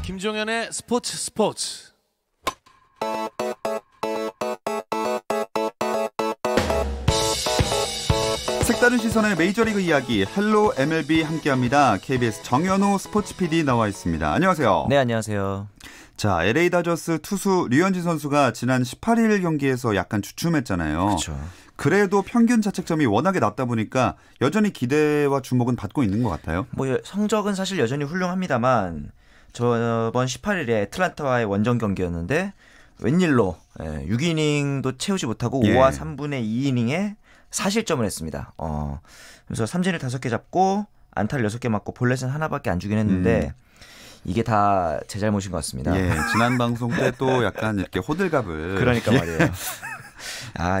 김종현의 스포츠. 색다른 시선의 메이저리그 이야기 헬로 MLB 함께합니다. KBS 정현우 스포츠 PD 나와 있습니다. 안녕하세요. 네, 안녕하세요. 자, LA 다저스 투수 류현진 선수가 지난 18일 경기에서 약간 주춤했잖아요. 그렇죠. 그래도 평균 자책점이 워낙에 낮다 보니까 여전히 기대와 주목은 받고 있는 것 같아요. 뭐 성적은 사실 여전히 훌륭합니다만 저번 18일에 애틀란타와의 원정 경기였는데 웬일로 6이닝도 채우지 못하고 5와 3분의 2이닝에 4실점을 했습니다. 그래서 삼진을 5개 잡고 안타를 6개 맞고 볼넷은 하나밖에 안 주긴 했는데 이게 다 제 잘못인 것 같습니다. 예, 지난 방송 때 또 약간 이렇게 호들갑을. 그러니까 말이에요.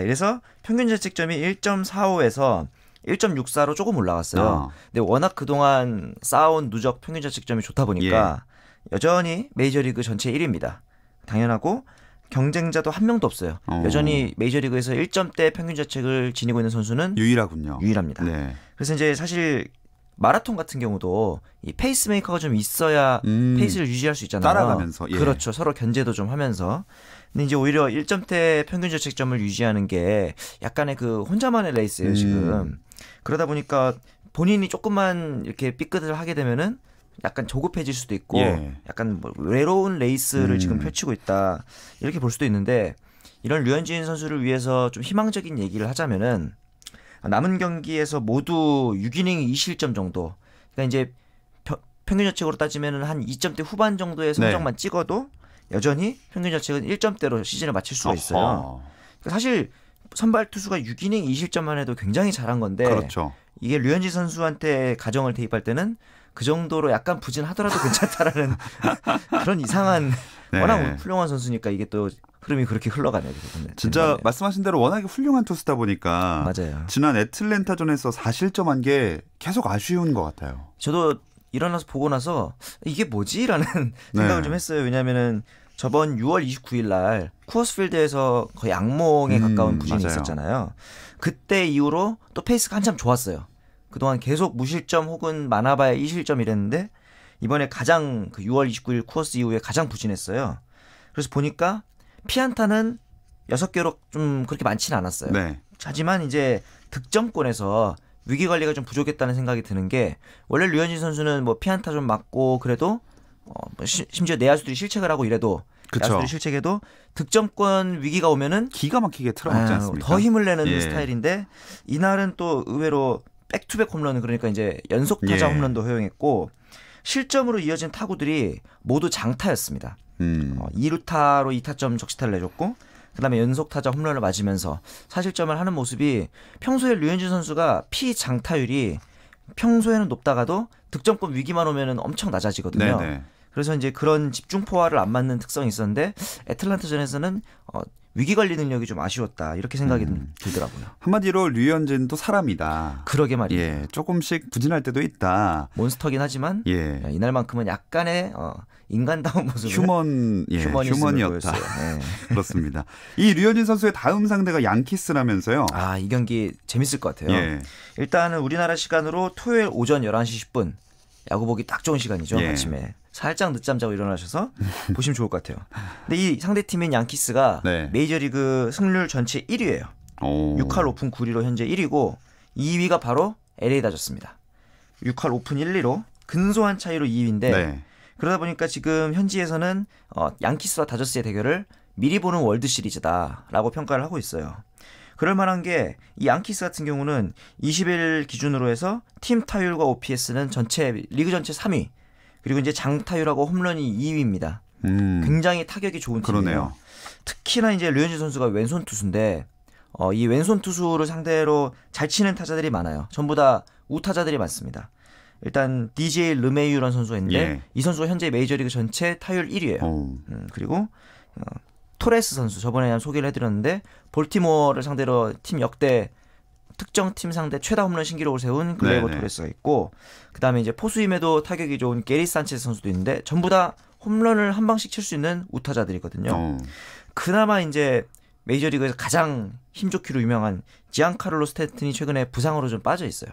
이래서 평균 자책점이 1.45에서 1.64로 조금 올라갔어요. 근데 워낙 그동안 쌓아온 누적 평균 자책점이 좋다 보니까 여전히 메이저리그 전체 1위입니다. 당연하고 경쟁자도 한 명도 없어요. 여전히 메이저리그에서 1점대 평균 자책을 지니고 있는 선수는 유일합니다. 네. 그래서 이제 사실 마라톤 같은 경우도 이 페이스메이커가 좀 있어야 페이스를 유지할 수 있잖아요. 따라가면서. 그렇죠. 서로 견제도 좀 하면서. 근데 이제 오히려 1점대 평균 자책점을 유지하는 게 약간의 그 혼자만의 레이스예요, 지금. 그러다 보니까 본인이 조금만 이렇게 삐끗을 하게 되면은 약간 조급해질 수도 있고 약간 뭐 외로운 레이스를 지금 펼치고 있다. 이렇게 볼 수도 있는데 이런 류현진 선수를 위해서 좀 희망적인 얘기를 하자면은 남은 경기에서 모두 6이닝 2실점 정도. 그러니까 이제 평균 자책으로 따지면은 한 2점대 후반 정도의 성적만 찍어도 여전히 평균 자책은 1점대로 시즌을 마칠 수가 있어요. 그러니까 사실 선발 투수가 6이닝 2실점만 해도 굉장히 잘한 건데 그렇죠. 이게 류현진 선수한테 가정을 대입할 때는 그 정도로 약간 부진하더라도 괜찮다라는 그런 이상한 워낙 훌륭한 선수니까 이게 또 흐름이 그렇게 흘러가네요. 진짜 말씀하신 대로 워낙에 훌륭한 투수다 보니까 맞아요. 지난 애틀랜타전에서 4실점한 게 계속 아쉬운 것 같아요. 저도 일어나서 보고 나서 이게 뭐지라는 생각을 좀 했어요. 왜냐하면은 저번 6월 29일 날 쿠어스필드에서 거의 악몽에 가까운 부진이 있었잖아요. 그때 이후로 또 페이스가 한참 좋았어요. 그동안 계속 무실점 혹은 많아봐야 2실점 이랬는데 이번에 가장 그 6월 29일 쿠어스 이후에 가장 부진했어요. 그래서 보니까 피안타는 6개로 좀 그렇게 많지는 않았어요. 하지만 이제 득점권에서 위기 관리가 좀 부족했다는 생각이 드는 게 원래 류현진 선수는 뭐 피안타 좀 맞고 그래도 심지어 내야수들이 실책을 하고 이래도 야수들이 실책해도 득점권 위기가 오면은 기가 막히게 틀어막지 않습니까? 더 힘을 내는 스타일인데 이날은 또 의외로 백투백 홈런 그러니까 이제 연속 타자 홈런도 허용했고 실점으로 이어진 타구들이 모두 장타였습니다. 2루타로 2타점 적시타를 내줬고 그다음에 연속 타자 홈런을 맞으면서 사실점을 하는 모습이 평소에 류현진 선수가 피장타율이 평소에는 높다가도 득점권 위기만 오면은 엄청 낮아지거든요. 그래서 이제 그런 집중포화를 안 맞는 특성이 있었는데 애틀란타전에서는 위기 관리 능력이 좀 아쉬웠다 이렇게 생각이 들더라고요. 한마디로 류현진도 사람이다. 그러게 말이에요. 조금씩 부진할 때도 있다. 몬스터긴 하지만 이날만큼은 약간의 인간다운 모습을 휴먼이었다. 그렇습니다. 이 류현진 선수의 다음 상대가 양키스라면서요. 이 경기 재밌을 것 같아요. 일단은 우리나라 시간으로 토요일 오전 11시 10분 야구 보기 딱 좋은 시간이죠. 아침에. 살짝 늦잠 자고 일어나셔서 보시면 좋을 것 같아요. 근데 이 상대팀인 양키스가 메이저리그 승률 전체 1위예요. 6할 오픈 9리로 현재 1위고 2위가 바로 LA 다저스입니다. 6할 오픈 1리로 근소한 차이로 2위인데 그러다 보니까 지금 현지에서는 양키스와 다저스의 대결을 미리 보는 월드 시리즈다라고 평가를 하고 있어요. 그럴 만한 게 이 양키스 같은 경우는 20일 기준으로 해서 팀 타율과 OPS는 리그 전체 3위. 그리고 이제 장타율하고 홈런이 2위입니다. 굉장히 타격이 좋은 팀이에요. 특히나 이제 류현진 선수가 왼손 투수인데 이 왼손 투수를 상대로 잘 치는 타자들이 많아요. 전부 다 우타자들이 많습니다. 일단 DJ 르메이유라는 선수가 있는데 이 선수가 현재 메이저리그 전체 타율 1위예요. 그리고 토레스 선수 저번에 한 소개를 해드렸는데 볼티모어를 상대로 팀 역대 특정 팀 상대 최다 홈런 신기록을 세운 글레이버 토레스가 있고 그다음에 이제 포수임에도 타격이 좋은 게리 산체스 선수도 있는데 전부 다 홈런을 한 방씩 칠 수 있는 우타자들이거든요. 그나마 이제 메이저리그에서 가장 힘 좋기로 유명한 지안카를로 스탠튼이 최근에 부상으로 좀 빠져 있어요.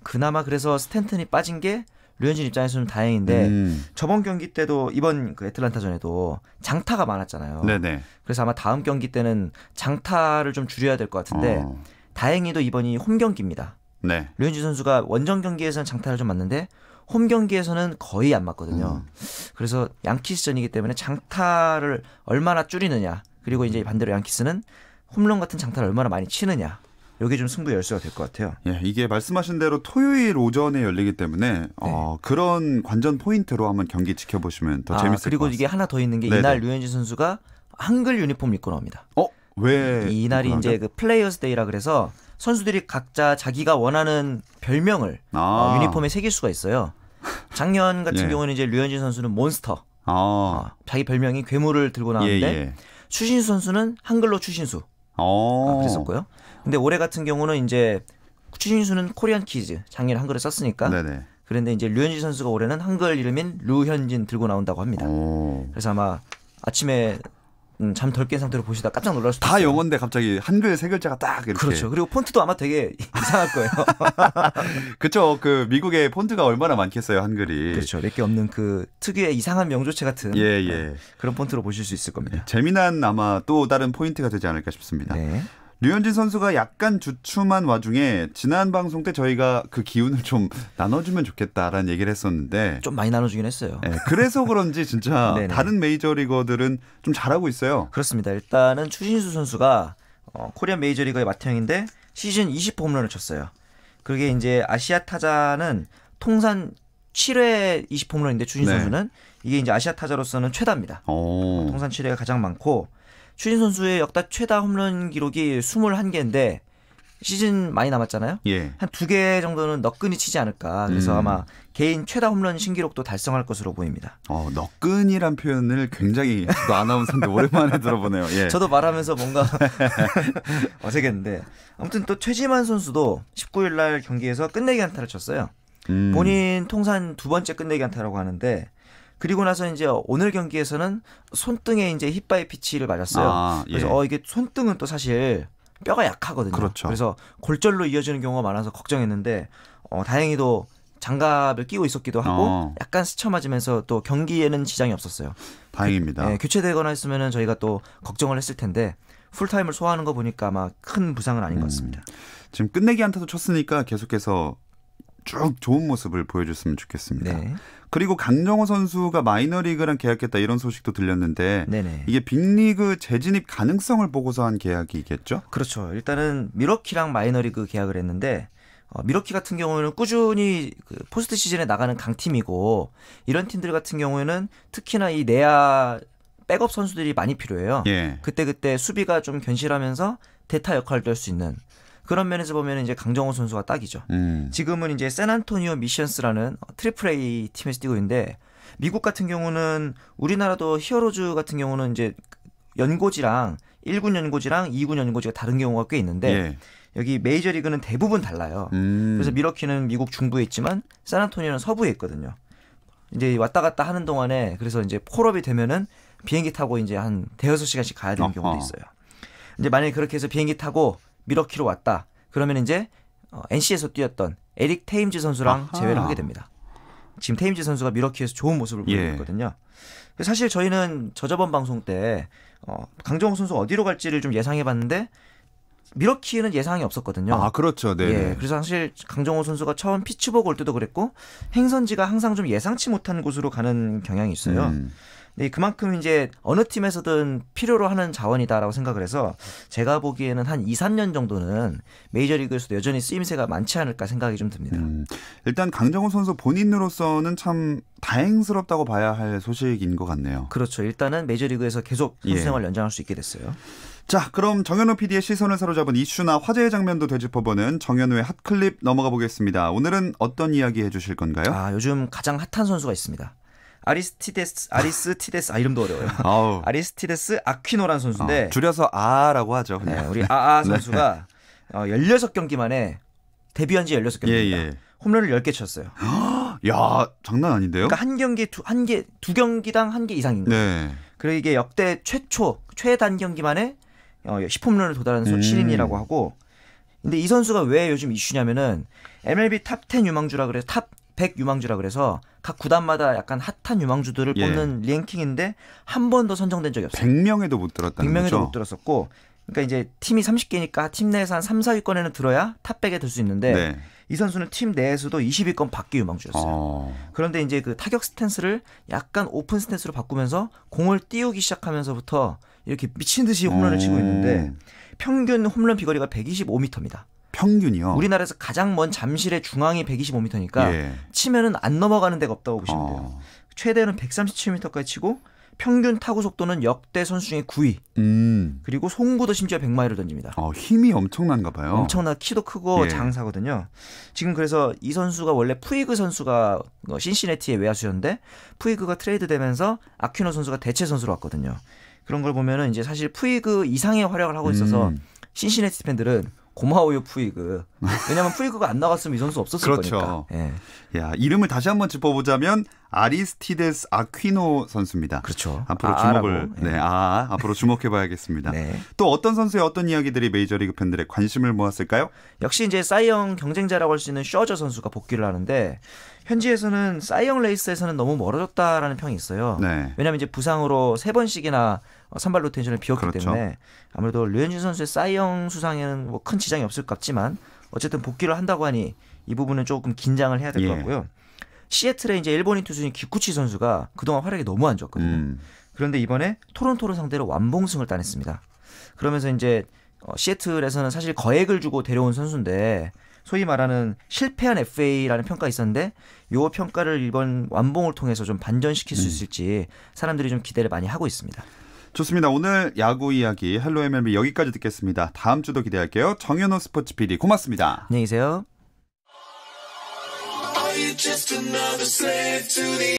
그나마 그래서 스탠튼이 빠진 게 류현진 입장에서는 다행인데 저번 경기 때도 이번 그 애틀란타전에도 장타가 많았잖아요. 네네. 그래서 아마 다음 경기 때는 장타를 좀 줄여야 될 것 같은데 다행히도 이번이 홈 경기입니다. 네. 류현진 선수가 원정 경기에서는 장타를 좀 맞는데 홈 경기에서는 거의 안 맞거든요. 그래서 양키스전이기 때문에 장타를 얼마나 줄이느냐, 그리고 이제 반대로 양키스는 홈런 같은 장타를 얼마나 많이 치느냐, 이게 좀 승부 열쇠가 될 것 같아요. 예, 이게 말씀하신 대로 토요일 오전에 열리기 때문에 그런 관전 포인트로 한번 경기 지켜보시면 더 재밌을 것 같습니다. 그리고 이게 하나 더 있는 게 이날 류현진 선수가 한글 유니폼 입고 나옵니다. 왜? 이날이 이제 그 플레이어스 데이라 그래서 선수들이 각자 자기가 원하는 별명을 유니폼에 새길 수가 있어요. 작년 같은 경우는 이제 류현진 선수는 몬스터, 자기 별명이 괴물을 들고 나왔는데 추신수 선수는 한글로 추신수 그랬었고요. 근데 올해 같은 경우는 이제 추신수는 코리안 키즈, 작년에 한글을 썼으니까. 네네. 그런데 이제 류현진 선수가 올해는 한글 이름인 류현진 들고 나온다고 합니다. 그래서 아마 아침에 잠 덜 깬 상태로 보시다 깜짝 놀랄 수도 있어요. 다 영어인데 갑자기 한글 세 글자가 딱 이렇게. 그렇죠. 그리고 폰트도 아마 되게 이상할 거예요. 그렇죠. 그 미국의 폰트가 얼마나 많겠어요, 한글이. 그렇죠. 몇 개 없는 그 특유의 이상한 명조체 같은 그런 폰트로 보실 수 있을 겁니다. 재미난 아마 또 다른 포인트가 되지 않을까 싶습니다. 네. 류현진 선수가 약간 주춤한 와중에 지난 방송 때 저희가 그 기운을 좀 나눠주면 좋겠다라는 얘기를 했었는데 좀 많이 나눠주긴 했어요. 네, 그래서 그런지 진짜 다른 메이저리거들은 좀 잘하고 있어요. 그렇습니다. 일단은 추신수 선수가 코리안 메이저리거의 맏형인데 시즌 20호 홈런을 쳤어요. 그게 이제 아시아 타자는 통산 7회 20호 홈런인데 추신수 선수는 이게 이제 아시아 타자로서는 최다입니다. 통산 7회가 가장 많고 추신수 선수의 역대 최다 홈런 기록이 21개인데 시즌 많이 남았잖아요. 한 2개 정도는 너끈히 치지 않을까. 그래서 아마 개인 최다 홈런 신기록도 달성할 것으로 보입니다. 너끈이란 표현을 굉장히 저도 아나운서인데 오랜만에 들어보네요. 저도 말하면서 뭔가 어색했는데 아무튼 또 최지만 선수도 19일 날 경기에서 끝내기 안타를 쳤어요. 본인 통산 2번째 끝내기 안타라고 하는데 그리고 나서 이제 오늘 경기에서는 손등에 이제 힙바이 피치를 맞았어요. 그래서 이게 손등은 또 사실 뼈가 약하거든요. 그렇죠. 그래서 골절로 이어지는 경우가 많아서 걱정했는데 다행히도 장갑을 끼고 있었기도 하고 약간 스쳐 맞으면서 또 경기에는 지장이 없었어요. 다행입니다. 교체되거나 했으면 저희가 또 걱정을 했을 텐데 풀타임을 소화하는 거 보니까 아마 큰 부상은 아닌 것 같습니다. 지금 끝내기 안타도 쳤으니까 계속해서 쭉 좋은 모습을 보여줬으면 좋겠습니다. 그리고 강정호 선수가 마이너리그랑 계약했다 이런 소식도 들렸는데 이게 빅리그 재진입 가능성을 보고서 한 계약이겠죠? 그렇죠. 일단은 미러키랑 마이너리그 계약을 했는데 미러키 같은 경우에는 꾸준히 그 포스트 시즌에 나가는 강팀이고 이런 팀들 같은 경우에는 특히나 이 내야 백업 선수들이 많이 필요해요. 그때 수비가 좀 견실하면서 대타 역할도 할 수 있는 그런 면에서 보면 이제 강정호 선수가 딱이죠. 지금은 이제 샌안토니오 미션스라는 트리플 A 팀에서 뛰고 있는데 미국 같은 경우는 우리나라도 히어로즈 같은 경우는 이제 연고지랑 1군 연고지랑 2군 연고지가 다른 경우가 꽤 있는데 여기 메이저리그는 대부분 달라요. 그래서 미러키는 미국 중부에 있지만 샌안토니오는 서부에 있거든요. 이제 왔다 갔다 하는 동안에 그래서 이제 콜업이 되면은 비행기 타고 이제 한 대여섯 시간씩 가야 되는 경우도 있어요. 이제 만약에 그렇게 해서 비행기 타고 미러키로 왔다. 그러면 이제 NC에서 뛰었던 에릭 테임즈 선수랑 재회를 하게 됩니다. 지금 테임즈 선수가 미러키에서 좋은 모습을 보이고 있거든요. 사실 저희는 저번 방송 때 강정호 선수 어디로 갈지를 좀 예상해봤는데 미러키는 예상이 없었거든요. 그렇죠. 그래서 사실 강정호 선수가 처음 피츠버그 올 때도 그랬고 행선지가 항상 좀 예상치 못한 곳으로 가는 경향이 있어요. 그만큼 이제 어느 팀에서든 필요로 하는 자원이다라고 생각을 해서 제가 보기에는 한 2, 3년 정도는 메이저리그에서도 여전히 쓰임새가 많지 않을까 생각이 좀 듭니다. 일단 강정호 선수 본인으로서는 참 다행스럽다고 봐야 할 소식인 것 같네요. 그렇죠. 일단은 메이저리그에서 계속 선수 생활 연장할 수 있게 됐어요. 자, 그럼 정현호 PD의 시선을 사로잡은 이슈나 화제의 장면도 되짚어보는 정현호의 핫클립 넘어가 보겠습니다. 오늘은 어떤 이야기 해주실 건가요? 요즘 가장 핫한 선수가 있습니다. 아리스티데스 이름도 어려워요. 아리스티데스 아퀴노라는 선수인데 줄여서 아라고 하죠. 우리 선수가 16경기 만에 데뷔한 지 16경기입니다. 홈런을 10개 쳤어요. 야, 장난 아닌데요? 그러니까 두 경기당 1개 이상인 거예요. 그리고 이게 역대 최단 경기 만에 10홈런을 도달한 신인이라고 하고 근데 이 선수가 왜 요즘 이슈냐면은 MLB 탑 10 유망주라 그래서 탑 100 유망주라 그래서 각 구단마다 약간 핫한 유망주들을 뽑는 랭킹인데 한 번도 선정된 적이 없어요. 100명에도 못 들었다는 100명에도 거죠? 못 들었었고 그러니까 이제 팀이 30개니까 팀 내에서 한 3, 4위권에는 들어야 탑백에 들 수 있는데 이 선수는 팀 내에서도 20위권 밖의 유망주였어요. 그런데 이제 그 타격 스탠스를 약간 오픈 스탠스로 바꾸면서 공을 띄우기 시작하면서부터 이렇게 미친 듯이 홈런을 치고 있는데 평균 홈런 비거리가 125m입니다. 평균이요? 우리나라에서 가장 먼 잠실의 중앙이 125m니까 치면은 안 넘어가는 데가 없다고 보시면 돼요. 최대는 137m까지 치고 평균 타구 속도는 역대 선수 중에 9위. 그리고 송구도 심지어 100마일을 던집니다. 힘이 엄청난가 봐요. 엄청나 키도 크고 장사거든요. 지금 그래서 이 선수가 원래 푸이그 선수가 신시내티의 외야수였는데 푸이그가 트레이드 되면서 아퀴노 선수가 대체 선수로 왔거든요. 그런 걸 보면은 이제 사실 푸이그 이상의 활약을 하고 있어서 신시내티 팬들은 고마워요 푸이그. 왜냐하면 푸이그가 안 나갔으면 이 선수 없었을 그렇죠. 거니까. 야, 이름을 다시 한번 짚어보자면 아리스티데스 아퀴노 선수입니다. 그렇죠. 앞으로 주목을 앞으로 주목해봐야겠습니다. 또 어떤 선수의 어떤 이야기들이 메이저리그 팬들의 관심을 모았을까요? 역시 이제 사이영 경쟁자라고 할 수 있는 셔저 선수가 복귀를 하는데 현지에서는 사이영 레이스에서는 너무 멀어졌다라는 평이 있어요. 왜냐하면 이제 부상으로 3번씩이나 선발 로테이션을 비웠기 때문에 아무래도 류현진 선수의 사이영 수상에는 뭐 큰 지장이 없을 것 같지만 어쨌든 복귀를 한다고 하니 이 부분은 조금 긴장을 해야 될 것 같고요. 시애틀의 이제 일본인 투수인 기쿠치 선수가 그동안 활약이 너무 안 좋았거든요. 그런데 이번에 토론토를 상대로 완봉승을 따냈습니다. 그러면서 이제 시애틀에서는 사실 거액을 주고 데려온 선수인데 소위 말하는 실패한 FA라는 평가가 있었는데 이 평가를 이번 완봉을 통해서 좀 반전시킬 수 있을지 사람들이 좀 기대를 많이 하고 있습니다. 좋습니다. 오늘 야구 이야기 헬로 MLB 여기까지 듣겠습니다. 다음 주도 기대할게요. 정현호 스포츠 PD 고맙습니다. 안녕히 계세요.